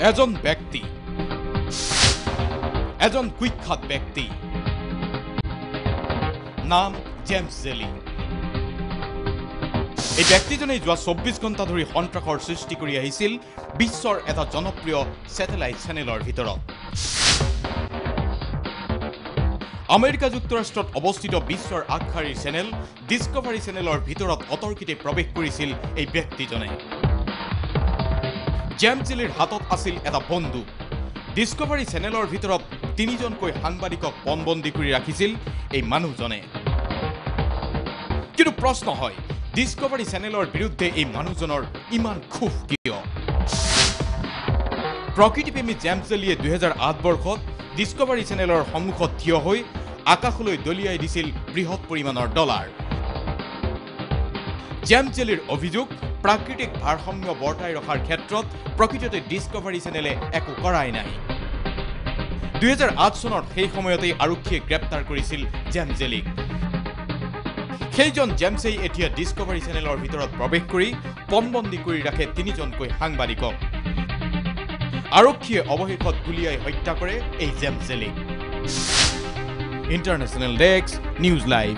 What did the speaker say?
এজন ব্যক্তি, এজন কুখ্যাত ব্যক্তি, নাম জেমছ জেলি। এই ব্যক্তিজনে যোৱা ২৪ ঘণ্টা ধৰি সন্ত্ৰাসৰ সৃষ্টি কৰি আহিছিল বিশ্বৰ এটা জনপ্ৰিয় স্যাটেলাইট চেনেলৰ ভিতৰত। আমেৰিকা যুক্তৰাষ্ট্ৰত অৱস্থিত বিশ্বৰ আগশাৰীৰ চেনেল ডিস্কভাৰী চেনেলৰ ভিতৰত অতৰ্কিতে প্ৰৱেশ কৰিছিল এই ব্যক্তিজনে। জেমছ জেলিৰ হাতত আছিল এটা বন্দুক। ডিস্কভাৰী চেনেলৰ ভিতৰত ৩জনকৈ সাংবাদিকক পণবন্দী কৰি ৰাখিছিল এই মানুহজনে। কিন্তু প্ৰশ্ন হয়, ডিস্কভাৰী চেনেলৰ বিৰুদ্ধে এই মানুহজনৰ ইমান ক্ষোভ কিয়? প্ৰকৃতিপ্ৰেমী জেমছ জেলিয়ে ২০০৮ বৰ্ষত ডিস্কভাৰী চেনেলৰ সন্মুখত থিয় হৈ আকাশলৈ দলিয়াই দিছিল বৃহৎ পৰিমাণৰ ডলাৰ। জেমছ জেলিৰ অভিযোগ, প্ৰাকৃতিক ভাৰসাম্য বৰ্তাই ৰখাৰ ক্ষেত্ৰত প্ৰকৃততে ডিস্কভাৰী চেনেলে একো কৰাই নাই। ২০০৮ চনত সেই সময়তেই আৰক্ষীয়ে গ্ৰেপ্তাৰ কৰিছিল জেমছ জেলিক। সেইজন জেমছেই এতিয়া ডিস্কভাৰী চেনেলৰ ভিতৰত প্ৰৱেশ কৰি পণবন্দী কৰি ৰাখে ৩জনকৈ সাংবাদিকক। আৰক্ষীয়ে অৱশেষত গুলীয়াই হত্যা কৰে এই James Jelic. International desk, news live.